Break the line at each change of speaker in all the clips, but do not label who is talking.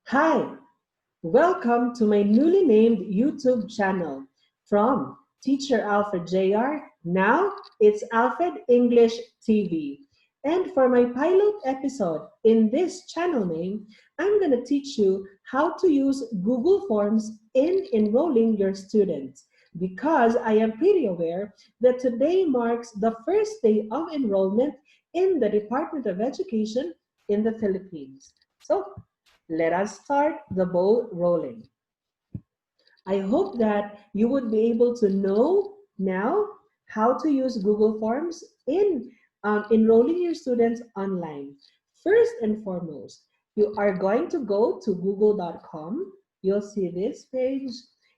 Hi, welcome to my newly named YouTube channel from Teacher Alfred JR. Now it's Alfred English TV. And for my pilot episode in this channel name, I'm going to teach you how to use Google Forms in enrolling your students because I am pretty aware that today marks the first day of enrollment in the Department of Education in the Philippines. So let us start the ball rolling. I hope that you would be able to know now how to use Google Forms in enrolling your students online. First and foremost, you are going to go to google.com. You'll see this page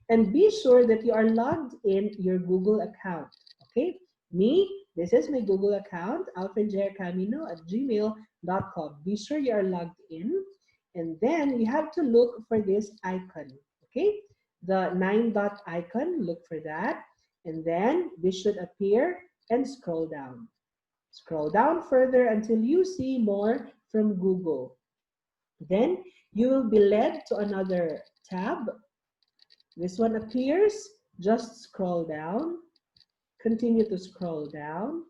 and be sure that you are logged in your Google account. Okay, this is my Google account, alfredjcamino@gmail.com. Be sure you are logged in. And then you have to look for this icon, okay? The 9 dot icon, look for that. And then this should appear and scroll down. Scroll down further until you see more from Google. Then you will be led to another tab. This one appears, just scroll down. Continue to scroll down.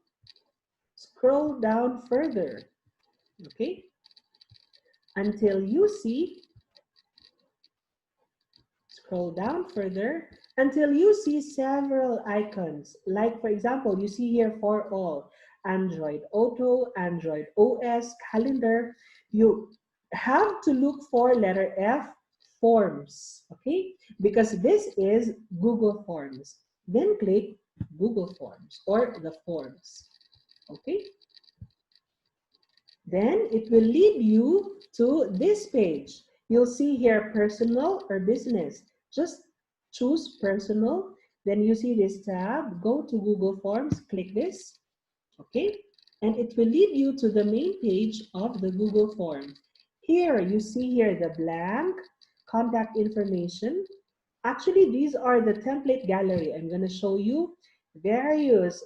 Scroll down further, okay? Until you see Scroll down further until you see several icons. Like, for example, you see here for all, Android Auto, Android OS, Calendar. You have to look for letter F, Forms, okay? Because this is Google Forms. Then click Google Forms or the Forms, okay? Then it will lead you to this page. You'll see here personal or business. Just choose personal. Then you see this tab. Go to Google Forms. Click this. Okay. And it will lead you to the main page of the Google form. Here, you see here the blank contact information. Actually, these are the template gallery. I'm going to show you various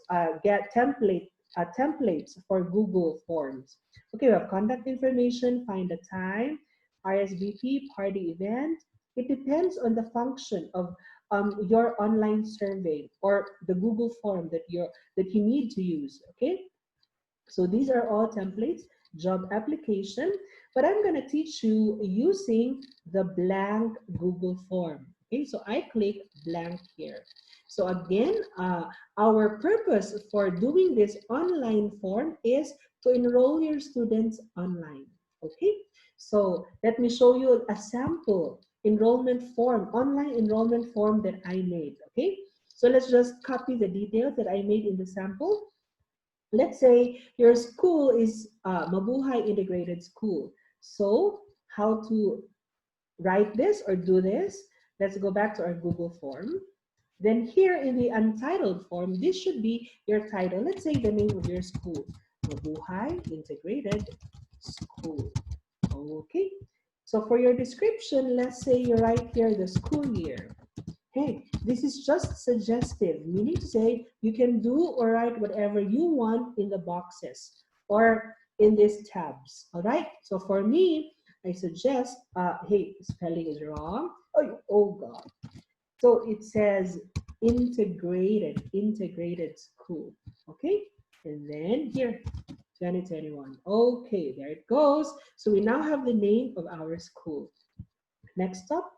templates for Google Forms. Okay, we have contact information, find the time, RSVP, party event. It depends on the function of your online survey or the Google form that you need to use. Okay, so these are all templates, job application, but I'm going to teach you using the blank Google form. Okay, so I click blank here. So again, our purpose for doing this online form is to enroll your students online. Okay, so let me show you a sample enrollment form, online enrollment form that I made. Okay, so let's just copy the details that I made in the sample. Let's say your school is Mabuhay Integrated School. So how to write this or do this? Let's go back to our Google form. Then here in the untitled form, this should be your title. Let's say the name of your school, Mabuhay Integrated School. Okay. So for your description, let's say you write here the school year. Hey, this is just suggestive, meaning to say you can do or write whatever you want in the boxes or in these tabs. All right. So for me, I suggest, hey, spelling is wrong. Oh God. So it says integrated school. Okay. And then here, 2021. Okay, there it goes. So we now have the name of our school. Next up.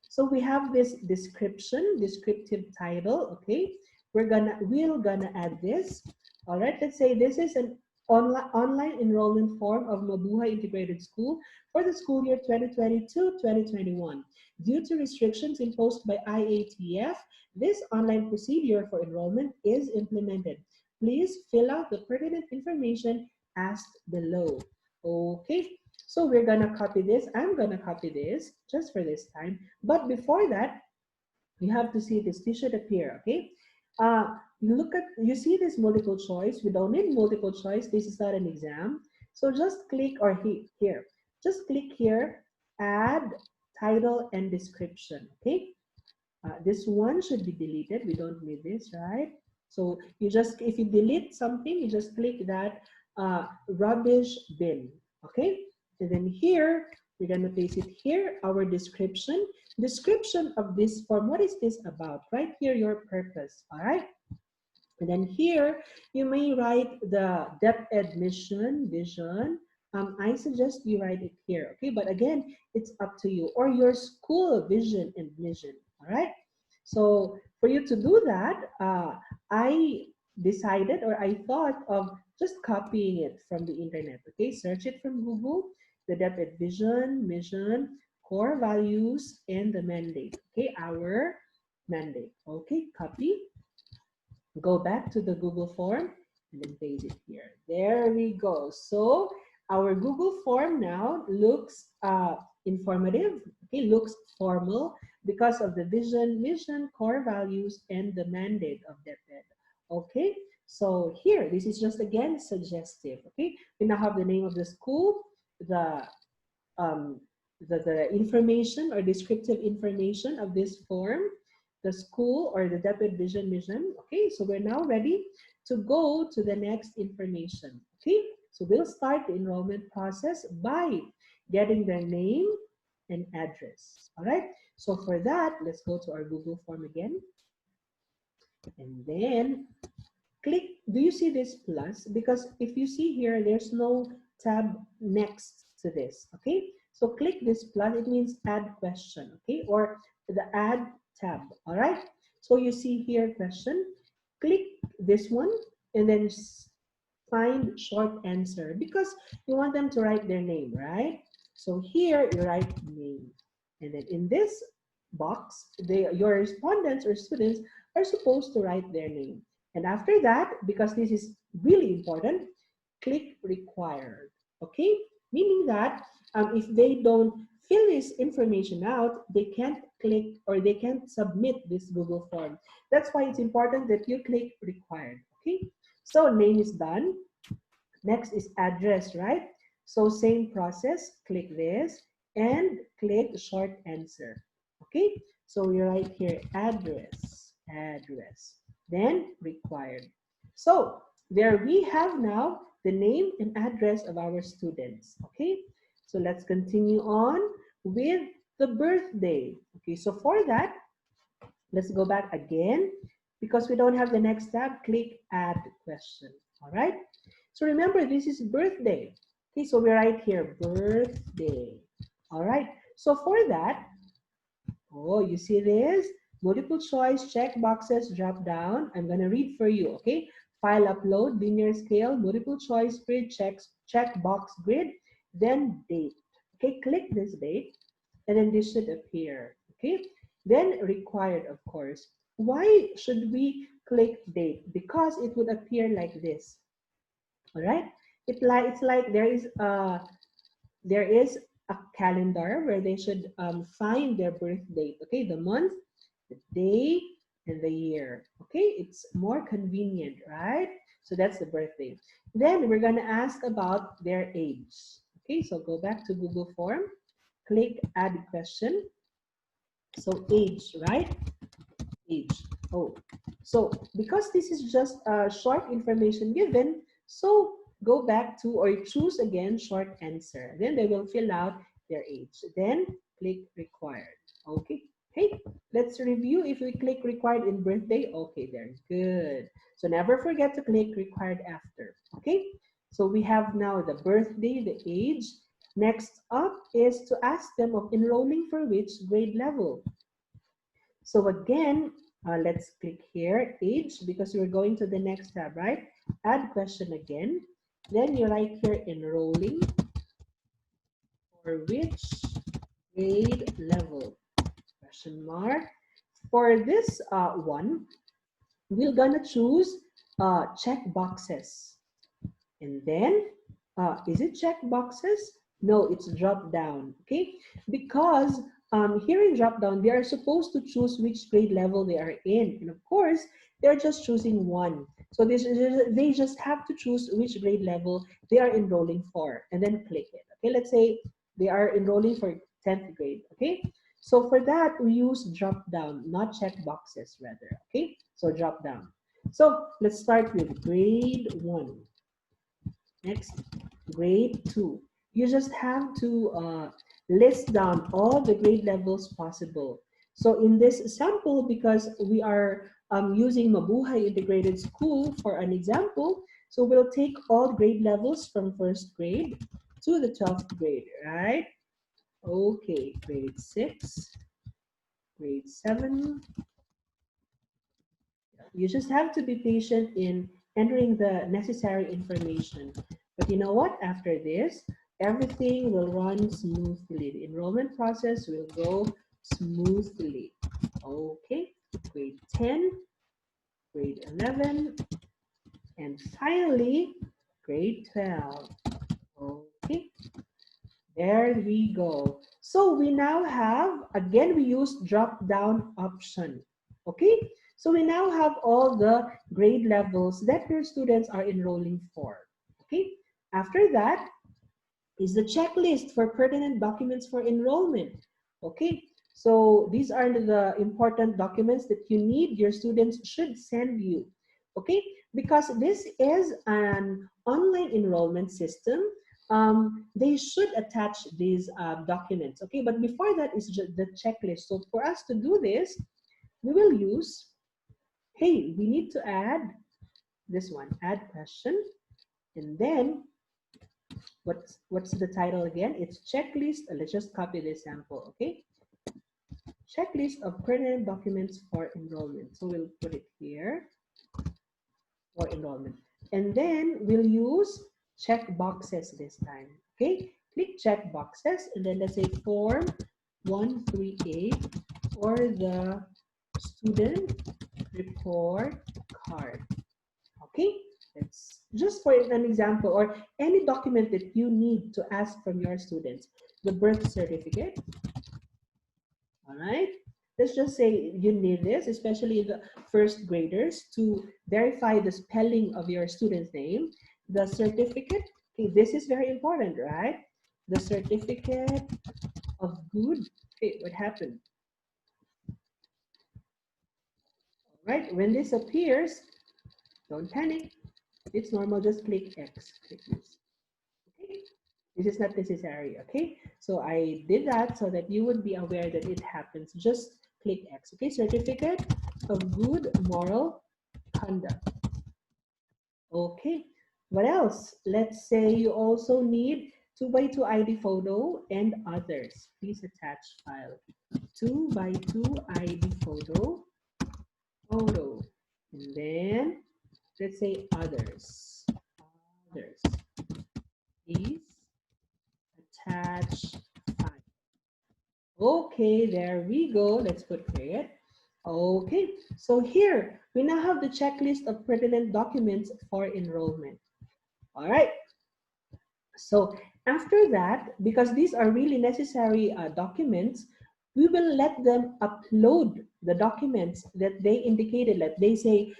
So we have this descriptive title, okay? We're gonna add this. All right, let's say this is an online enrollment form of Mabuhay Integrated School for the school year 2022-2021. Due to restrictions imposed by IATF, this online procedure for enrollment is implemented. Please fill out the pertinent information asked below. Okay, so we're gonna copy this. I'm gonna copy this just for this time. But before that, you have to see this. This should appear, okay? You see this multiple choice. We don't need multiple choice. This is not an exam. So just click or here. Just click here, add title and description, okay? This one should be deleted. We don't need this, right? So if you delete something, you just click that rubbish bin, okay? And then here, We're going to paste it here, our description. Description of this form. What is this about? Right here, your purpose. All right. And then here, you may write the depth ed mission, vision. I suggest you write it here, okay? But again, it's up to you. Or your school vision and mission, all right? So for you to do that, I decided or I thought of just copying it from the internet, okay? Search it from Google, the depth ed vision, mission, core values, and the mandate, okay? Our mandate, okay? Copy. Go back to the Google form and then paste it here. There we go. So our Google form now looks informative, okay, looks formal because of the vision, mission, core values, and the mandate of DepEd. Okay, so here, this is just again suggestive, okay? We now have the name of the school, um, the information or descriptive information of this form, the school or the DepEd vision mission. Okay, so we're now ready to go to the next information. Okay, so we'll start the enrollment process by getting their name and address. All right, so for that, let's go to our Google form again. And then click, do you see this plus? Because if you see here, there's no tab next to this, okay? So click this plus, it means add question, okay? Or the add tab, all right? So you see here question, click this one and then find short answer because you want them to write their name, right? So here you write name. And then in this box, your respondents or students are supposed to write their name. And after that, because this is really important, click required, okay? Meaning that if they don't fill this information out, they can't click or they can't submit this Google form. That's why it's important that you click required, okay? So name is done. Next is address, right? So same process, click this and click short answer, okay? So we write here address, address, then required. So there we have now the name and address of our students, okay? So let's continue on with the birthday. Okay, so for that, let's go back again. Because we don't have the next tab, click add question, all right? So remember, this is birthday. Okay, so we write here birthday, all right? So for that, oh, you see this? Multiple choice, check boxes, drop down. I'm gonna read for you, okay? File upload, linear scale, multiple choice grid, check box grid, then date. Okay, click this date, and then this should appear, okay? Then required, of course. Why should we click date? Because it would appear like this, all right? It's like there is a calendar where they should find their birth date, okay? The month, the day, and the year, okay? It's more convenient, right? So that's the birthday. Then we're gonna ask about their age, okay? So go back to Google form, click add question. So age, right? Age. Oh, so because this is just short information given, so go back to or choose again short answer. Then they will fill out their age. Then click required. Okay. Hey, let's review if we click required in birthday. Okay, there. Good. So never forget to click required after. Okay. So we have now the birthday, the age. Next up is to ask them of enrolling for which grade level. So again, let's click here, age, because we're going to the next tab, right? Add question again. Then you write here, enrolling for which grade level? Question mark. For this one, we're gonna choose check boxes. And then, is it check boxes? No, it's drop down, okay? Because here in drop down, they are supposed to choose which grade level they are in. And of course, they're just choosing one. So they just have to choose which grade level they are enrolling for and then click it, okay? Let's say they are enrolling for 10th grade, okay? So for that, we use drop down, not check boxes rather, okay? So drop down. So let's start with grade 1. Next, grade 2. You just have to list down all the grade levels possible. So in this sample, because we are using Mabuhay Integrated School for an example, so we'll take all grade levels from first grade to the 12th grade, right? Okay, grade 6, grade 7. You just have to be patient in entering the necessary information. But you know what? After this, everything will run smoothly. The enrollment process will go smoothly. Okay, grade 10, grade 11, and finally, grade 12. Okay, there we go. So we now have, again, we use drop down option. Okay, so we now have all the grade levels that your students are enrolling for. Okay, after that is the checklist for pertinent documents for enrollment. Okay, so these are the important documents that you need, your students should send you. Okay, because this is an online enrollment system, they should attach these documents. Okay, but before that is just the checklist. So for us to do this, we will use, hey, we need to add this one, add question, and then what's the title again? It's checklist. Let's just copy this sample, okay? Checklist of pertinent documents for enrollment. So we'll put it here for enrollment. And then we'll use check boxes this time, okay? Click check boxes and then let's say form 138 or the student report card. Okay, it's just for an example, or any document that you need to ask from your students. The birth certificate, all right? Let's just say you need this, especially the first graders, to verify the spelling of your student's name. The certificate, okay, this is very important, right? The certificate of good, okay, what happened? All right, when this appears, don't panic. It's normal, just click X, click this. Okay? This is not necessary, okay? So I did that so that you would be aware that it happens. Just click X, okay? Certificate of good moral conduct. Okay, what else? Let's say you also need 2x2 ID photo and others. Please attach file. 2x2 ID photo, and then let's say others. Please attach file. Okay, there we go. Let's put create. Okay, so here we now have the checklist of pertinent documents for enrollment. All right, so after that, because these are really necessary documents, we will let them upload the documents that they indicated. Like they say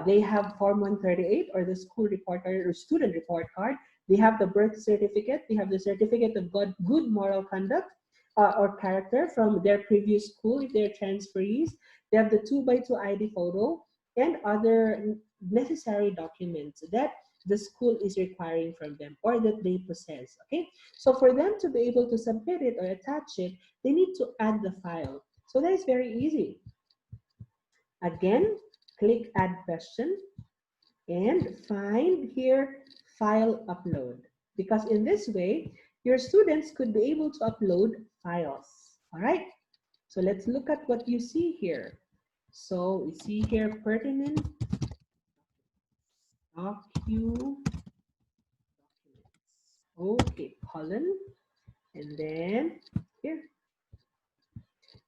they have Form 138 or the school report card or student report card. They have the birth certificate. They have the certificate of good moral conduct or character from their previous school if they're transferees. They have the 2x2 ID photo and other necessary documents that the school is requiring from them or that they possess, okay? So for them to be able to submit it or attach it, they need to add the file. So that is very easy. Again, click add question and find here file upload, because in this way, your students could be able to upload files, all right? So let's look at what you see here. So we see here pertinent documents. Okay, colon, and then here.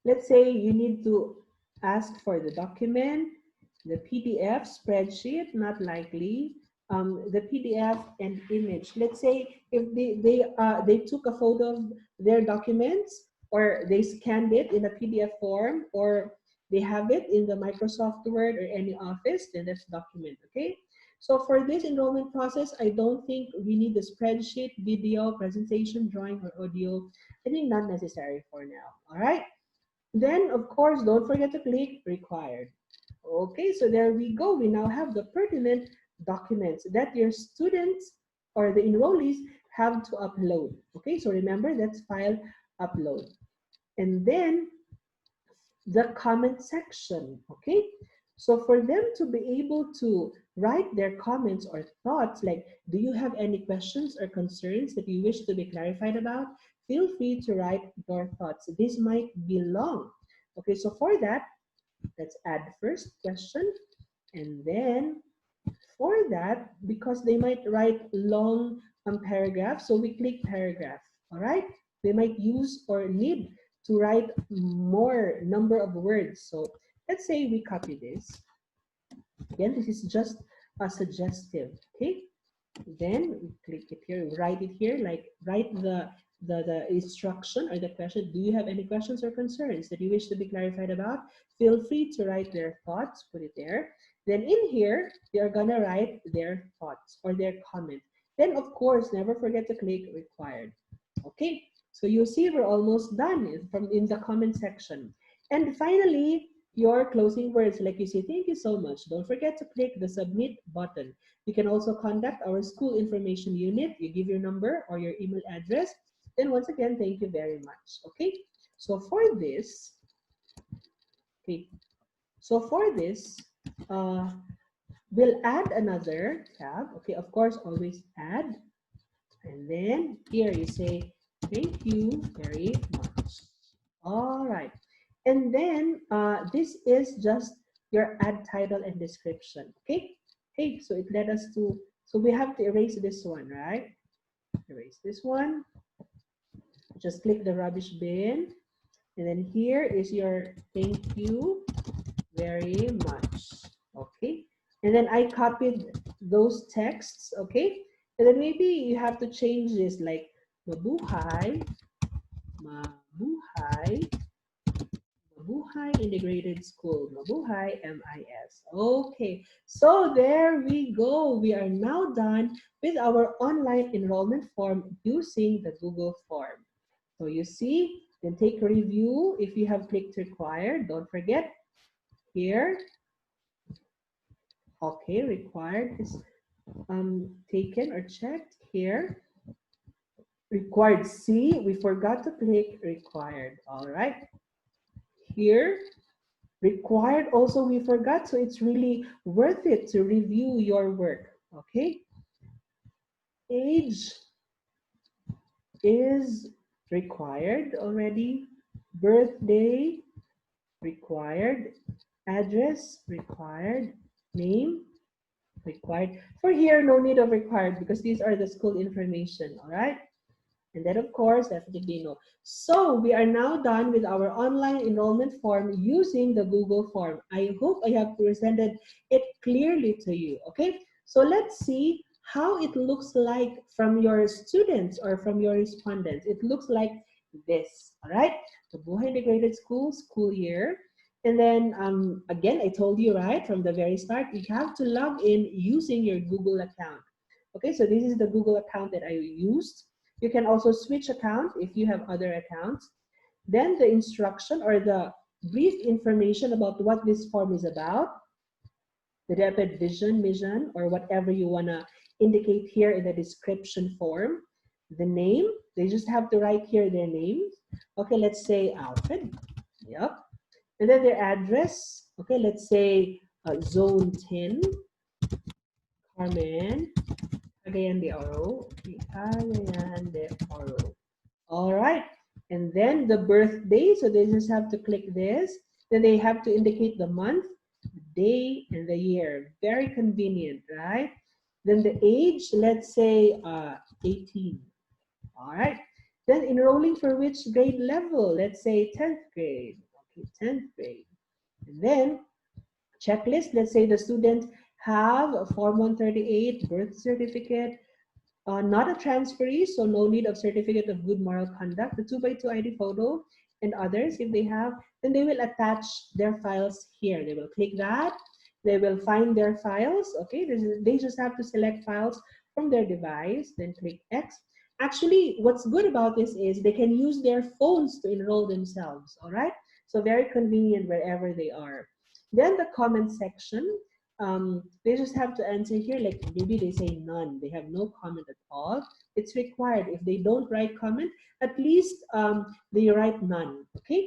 Let's say you need to ask for the document, the PDF spreadsheet, not likely, the PDF and image. Let's say if they took a photo of their documents or they scanned it in a PDF form or they have it in the Microsoft Word or any office, then that's document, okay? So for this enrollment process, I don't think we need the spreadsheet, video, presentation, drawing, or audio. I think not necessary for now, all right? Then, of course, don't forget to click required. Okay, so there we go. We now have the pertinent documents that your students or the enrollees have to upload. Okay, so remember that's file upload. And then the comment section, okay? So for them to be able to write their comments or thoughts, like, do you have any questions or concerns that you wish to be clarified about? Feel free to write your thoughts. This might be long. Okay, so for that, let's add first question. And then for that, because they might write long paragraphs, so we click paragraph, all right? They might use or need to write more number of words. So let's say we copy this. Again, this is just a suggestive, okay? Then we click it here, write it here, like write the instruction or the question. Do you have any questions or concerns that you wish to be clarified about? Feel free to write their thoughts, put it there. Then in here, they are gonna write their thoughts or their comment. Then of course, never forget to click required. Okay, so you see we're almost done in the comment section. And finally, your closing words, like you say, thank you so much. Don't forget to click the submit button. You can also contact our school information unit. You give your number or your email address. Then once again, thank you very much. Okay, so for this, okay, so for this, we'll add another tab. Okay, of course, always add. And then here you say, thank you very much. All right. And then this is just your add title and description. Okay. Okay, so it led us to, so we have to erase this one, right? Erase this one. Just click the rubbish bin. And then here is your thank you very much. Okay. And then I copied those texts. Okay. And then maybe you have to change this like mabuhay, mabuhay, Mabuhay Integrated School, Mabuhay MIS. Okay, so there we go. We are now done with our online enrollment form using the Google form. So you see, then take a review. If you have clicked required, don't forget here. Okay, required is taken or checked here. Required C, we forgot to click required. All right. Here, required also we forgot, so it's really worth it to review your work. Okay, age is required already, birthday required, address required, name required. For here, no need of required because these are the school information. All right. And then, of course, definitely no. So we are now done with our online enrollment form using the Google form. I hope I have presented it clearly to you, okay? So let's see how it looks like from your students or from your respondents. It looks like this, all right? The Buhay Integrated School, school year. And then, again, I told you, right, from the very start, you have to log in using your Google account. Okay, so this is the Google account that I used. You can also switch account if you have other accounts. Then the instruction or the brief information about what this form is about, the rapid vision, mission, or whatever you want to indicate here in the description form. The name, they just have to write here their names. Okay, let's say Alfred. Yep. And then their address. Okay, let's say Zone 10, Carmen, Cagayan de Oro. Okay, Cagayan de Oro. All right. And then the birthday. So they just have to click this. Then they have to indicate the month, the day, and the year. Very convenient, right? Then the age, let's say 18. All right. Then enrolling for which grade level? Let's say 10th grade. Okay, 10th grade. And then checklist. Let's say the student have a Form 138 birth certificate, not a transferee, so no need of certificate of good moral conduct, the 2x2 ID photo, and others if they have, then they will attach their files here. They will click that, they will find their files, okay? They just have to select files from their device, then click X. Actually, what's good about this is they can use their phones to enroll themselves, all right? So very convenient wherever they are. Then the comment section. they just have to answer here, like maybe they say none, they have no comment at all. It's required. If they don't write comment, at least they write none. Okay,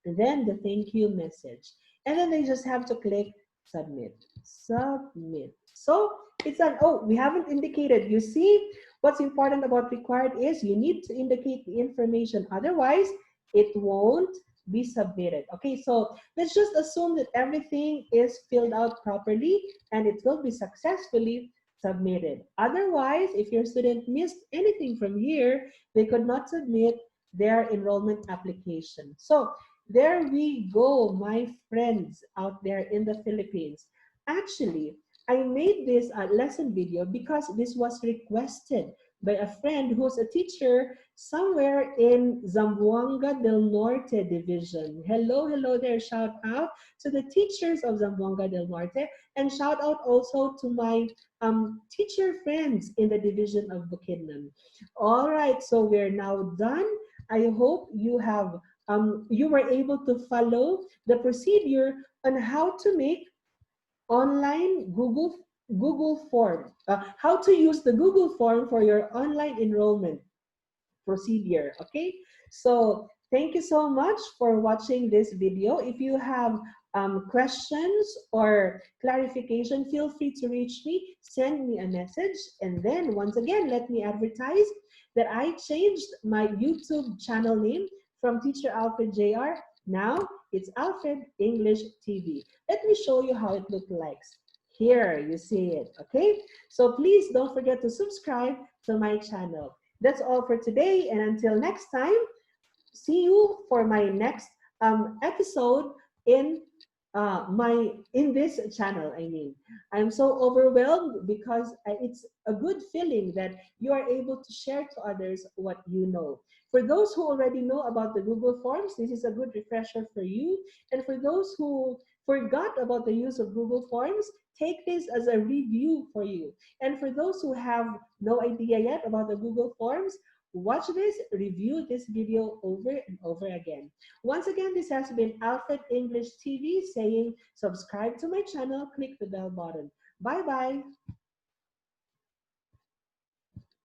and then the thank you message, and then they just have to click submit. Submit. So it's an, oh, we haven't indicated. You see, what's important about required is you need to indicate the information, otherwise it won't be submitted. Okay, so let's just assume that everything is filled out properly and it will be successfully submitted. Otherwise, if your student missed anything from here, they could not submit their enrollment application. So there we go, my friends out there in the Philippines. Actually, I made this lesson video because this was requested by a friend who's a teacher somewhere in Zamboanga del Norte division. Hello, hello there. Shout out to the teachers of Zamboanga del Norte, and shout out also to my teacher friends in the division of Bukidnon. All right, so we're now done. I hope you were able to follow the procedure on how to make online Google form, how to use the Google form for your online enrollment procedure. Okay, so thank you so much for watching this video. If you have questions or clarification, feel free to reach me, send me a message, and then once again, let me advertise that I changed my YouTube channel name from Teacher Alfred JR. Now it's Alfred English TV. Let me show you how it looks like. Here, you see it, okay? So please don't forget to subscribe to my channel. That's all for today, and until next time, see you for my next episode in in this channel. I mean, I'm so overwhelmed because it's a good feeling that you are able to share to others what you know. For those who already know about the Google Forms, this is a good refresher for you. And for those who forgot about the use of Google Forms, take this as a review for you. And for those who have no idea yet about the Google Forms, watch this, review this video over and over again. Once again, this has been Alfred English TV saying subscribe to my channel, click the bell button. Bye-bye.